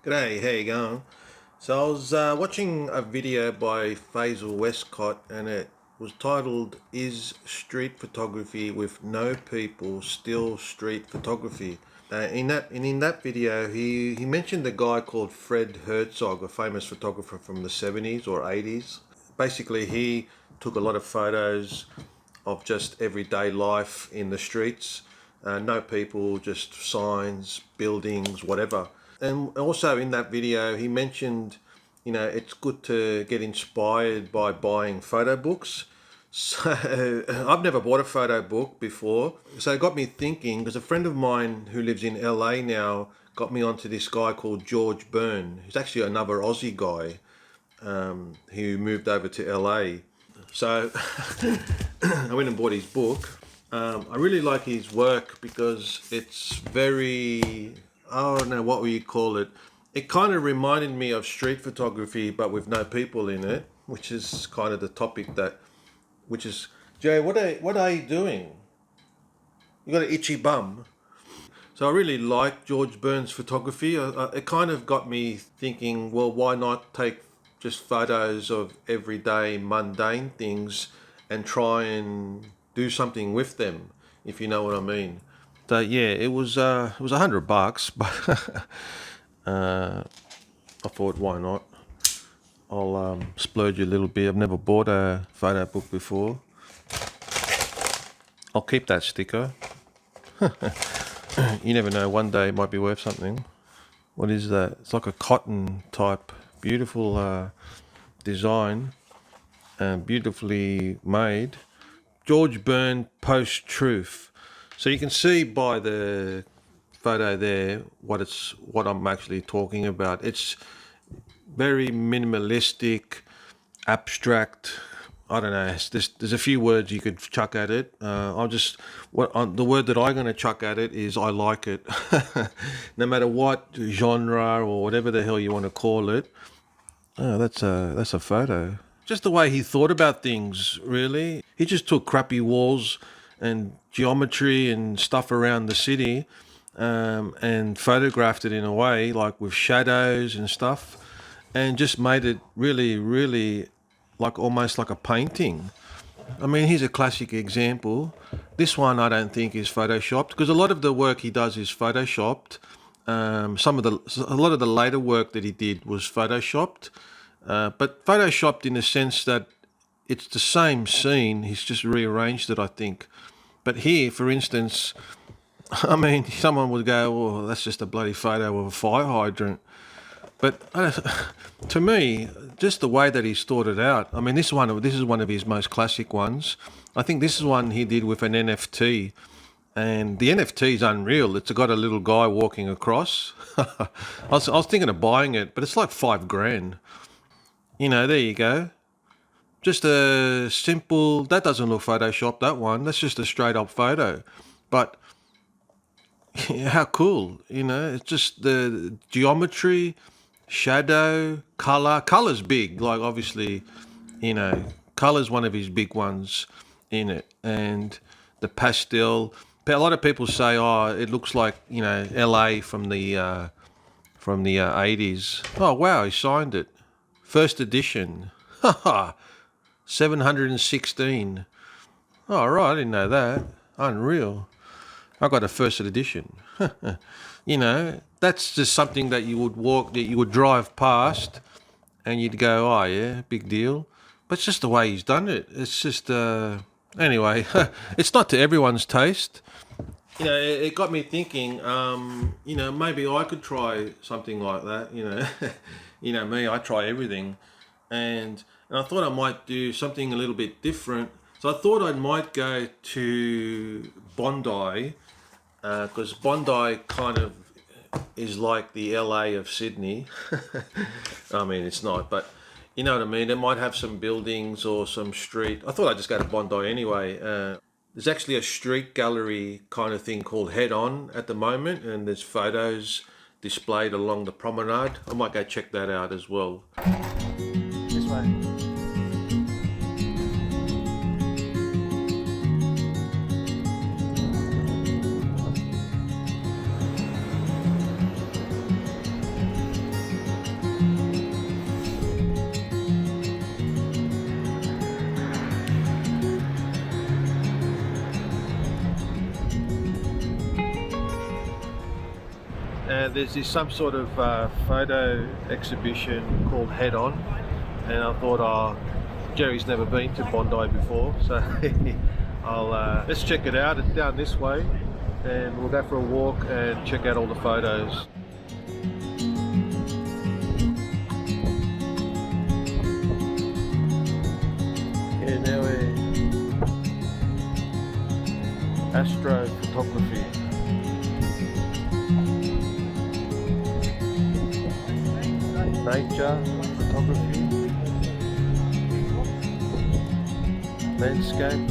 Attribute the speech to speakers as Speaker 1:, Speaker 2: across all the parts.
Speaker 1: G'day, how you going? So I was watching a video by Faizal Westcott, and it was titled "Is Street Photography with No People Still Street Photography?" In that video, he mentioned a guy called Fred Herzog, a famous photographer from the 70s or 80s. Basically, he took a lot of photos of just everyday life in the streets. No people, just signs, buildings, whatever. And also in that video, he mentioned, it's good to get inspired by buying photo books. So I've never bought a photo book before. So it got me thinking, because a friend of mine who lives in LA now got me onto this guy called George Byrne. He's actually another Aussie guy who moved over to LA. So I went and bought his book. I really like his work because it's very, I don't know what you call it. It kind of reminded me of street photography, but with no people in it, which is kind of the topic which is, Jay, what are you doing? You got an itchy bum. So I really like George Byrne's photography. It kind of got me thinking, well, why not take just photos of everyday mundane things and try and do something with them, if you know what I mean. So yeah, it was $100, but I thought, why not? I'll splurge a little bit. I've never bought a photo book before. I'll keep that sticker. You never know, one day it might be worth something. What is that? It's like a cotton type, beautiful design, and beautifully made. George Byrne Post-Truth. So you can see by the photo there what I'm actually talking about. It's very minimalistic, abstract. I don't know. There's a few words you could chuck at it. The word that I'm going to chuck at it is I like it. No matter what genre or whatever the hell you want to call it. Oh, that's a photo. Just the way he thought about things, really. He just took crappy walls and geometry and stuff around the city, and photographed it in a way, like with shadows and stuff, and just made it really, really like almost like a painting. I mean, here's a classic example. This one I don't think is photoshopped, because a lot of the work he does is photoshopped. A lot of the later work that he did was photoshopped, but photoshopped in the sense that it's the same scene. He's just rearranged it, I think. But here, for instance, I mean, someone would go, "Well, that's just a bloody photo of a fire hydrant." But to me, just the way that he's thought it out. I mean, this is one of his most classic ones. I think this is one he did with an NFT. And the NFT is unreal. It's got a little guy walking across. I was thinking of buying it, but it's like $5,000. There you go. Just a simple, that doesn't look Photoshopped, that one. That's just a straight up photo. But how cool, it's just the geometry, shadow, color. Color's big, like obviously, color's one of his big ones in it. And the pastel. A lot of people say, "Oh, it looks like LA from the 80s." Oh wow, he signed it, first edition. Haha, 716. Oh right, I didn't know that. Unreal. I got a first edition. That's just something that you would drive past, and you'd go, "Oh yeah, big deal." But it's just the way he's done it. It's just anyway. It's not to everyone's taste. It got me thinking, maybe I could try something like that, me, I try everything. And I thought I might do something a little bit different. So I thought I might go to Bondi, because Bondi kind of is like the LA of Sydney. I mean, it's not, but you know what I mean? It might have some buildings or some street. I thought I'd just go to Bondi anyway. There's actually a street gallery kind of thing called Head On at the moment, and there's photos displayed along the promenade. I might go check that out as well. This way. Now there's some sort of photo exhibition called Head On, and I thought, oh, Jerry's never been to Bondi before, so let's check it out. It's down this way, and we'll go for a walk and check out all the photos. Yeah, now we're astrophotography. Nature photography, landscape.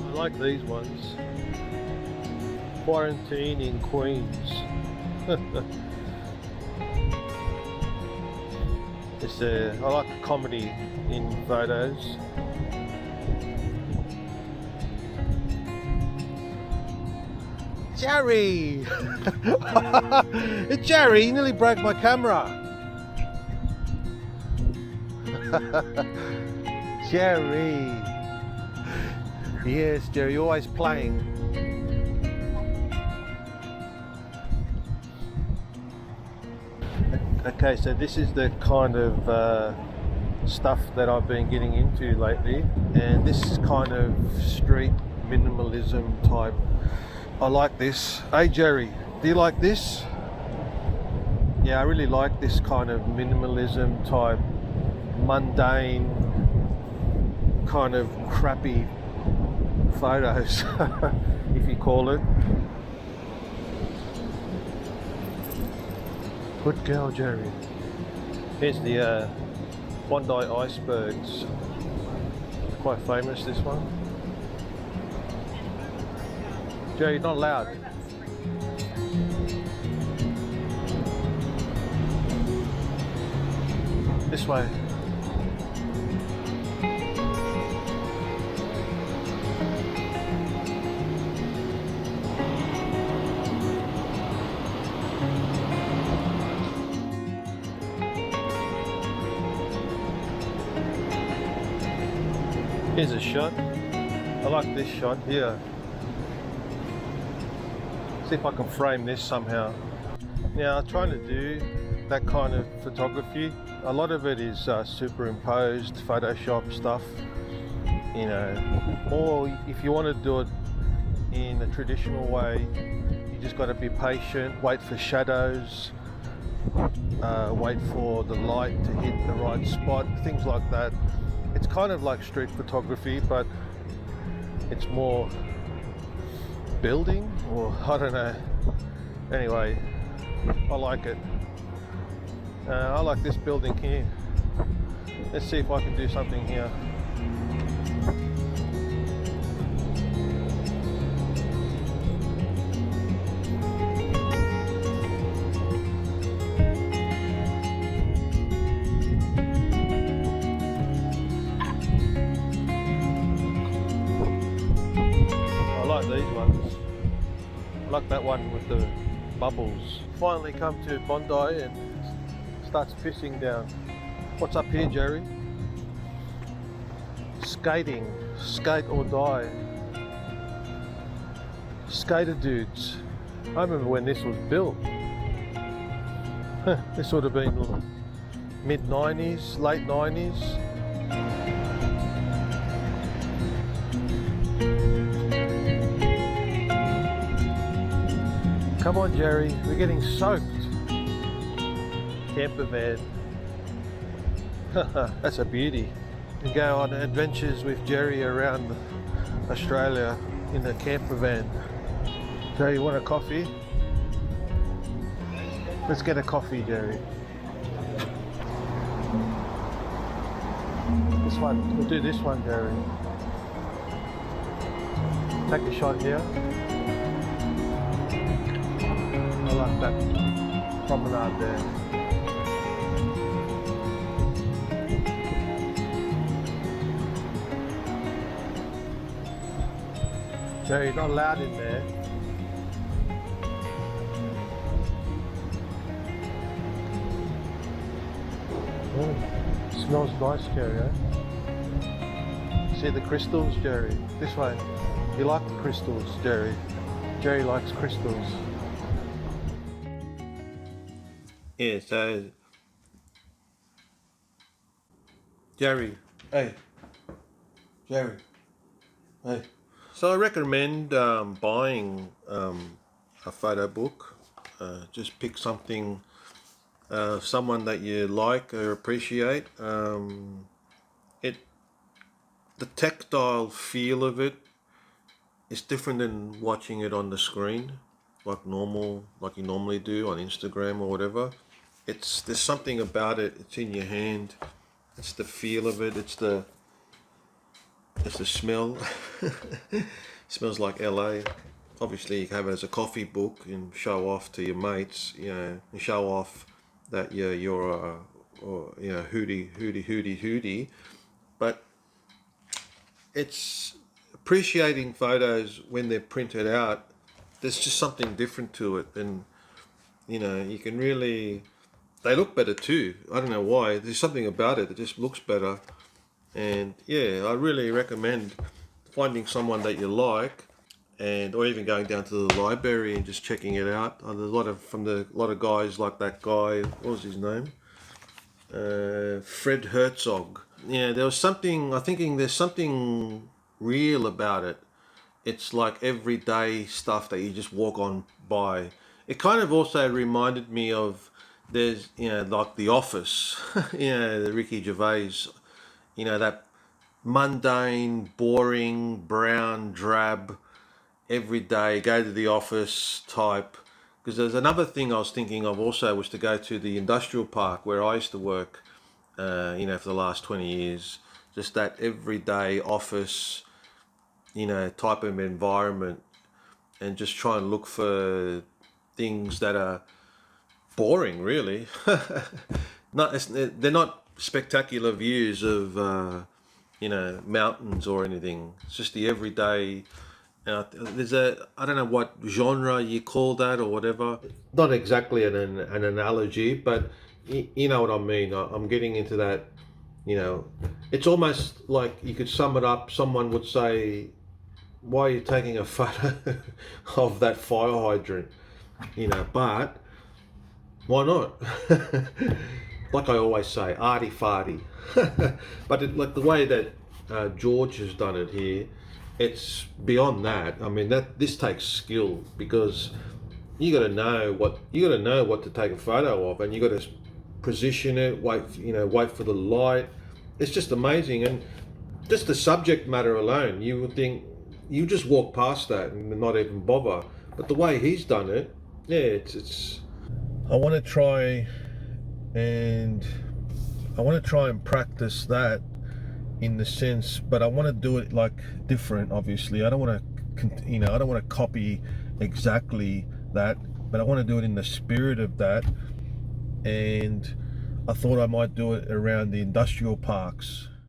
Speaker 1: I like these ones. Quarantine in Queens. I like the comedy in photos. Jerry! Jerry, you nearly broke my camera. Jerry. Yes, Jerry, you're always playing. Okay, so this is the kind of stuff that I've been getting into lately, and this is kind of street minimalism type. I like this. Hey Jerry, do you like this? Yeah, I really like this kind of minimalism type, mundane, kind of crappy photos, if you call it. Good girl, Jerry. Here's the Bondi icebergs. Quite famous, this one. Jerry, not loud. This way. Here's a shot. I like this shot here. See if I can frame this somehow. Now I'm trying to do that kind of photography. A lot of it is superimposed Photoshop stuff, you know, or if you want to do it in a traditional way, you just got to be patient, wait for shadows, wait for the light to hit the right spot, things like that. It's kind of like street photography, but it's more building, or I don't know. Anyway, I like it. I like this building here. Let's see if I can do something here. These ones. I like that one with the bubbles. Finally come to Bondi and starts pissing down. What's up here, Jerry? Skating. Skate or die. Skater dudes. I remember when this was built. This would have been mid-90s, late 90s. Come on, Jerry, we're getting soaked. Camper van. That's a beauty. You can go on adventures with Jerry around Australia in a camper van. Jerry, you want a coffee? Let's get a coffee, Jerry. This one, we'll do this one, Jerry. Take a shot here. I like that promenade there. Jerry, not loud in there. Oh, smells nice, Jerry, eh? See the crystals, Jerry? This way. You like the crystals, Jerry? Jerry likes crystals. Yeah, so Jerry, hey, Jerry, hey. So I recommend buying a photo book. Just pick something, someone that you like or appreciate. It, the tactile feel of it is different than watching it on the screen, like you normally do on Instagram or whatever. There's something about it. It's in your hand. It's the feel of it. It's the smell. Smells like LA. Obviously, you can have it as a coffee book and show off to your mates. You know, and show off that you're or hootie. But it's appreciating photos when they're printed out. There's just something different to it, and you know, you can really. They look better too. I don't know why. There's something about it that just looks better. And yeah, I really recommend finding someone that you like, or even going down to the library and just checking it out. There's a lot of guys like that guy. What was his name? Fred Herzog. Yeah, there was something. I'm thinking there's something real about it. It's like everyday stuff that you just walk on by. It kind of also reminded me of. There's, like The Office, the Ricky Gervais, that mundane, boring, brown, drab, everyday, go to the office type. Because there's another thing I was thinking of also was to go to the industrial park where I used to work, for the last 20 years. Just that everyday office, type of environment, and just try and look for things that are boring, really. They're not spectacular views of mountains or anything. It's just the everyday. There's I don't know what genre you call that or whatever. Not exactly an analogy, but you know what I mean. I'm getting into that. It's almost like you could sum it up. Someone would say, "Why are you taking a photo of that fire hydrant?" But why not? Like I always say, arty farty. But like the way that George has done it here, it's beyond that. I mean, this takes skill, because you got to know what to take a photo of, and you got to position it. Wait for the light. It's just amazing, and just the subject matter alone, you would think you just walk past that and not even bother. But the way he's done it, yeah, it's. I want to try and practice that in the sense, but I want to do it like different. Obviously, I don't want to copy exactly that, but I want to do it in the spirit of that. And I thought I might do it around the industrial parks,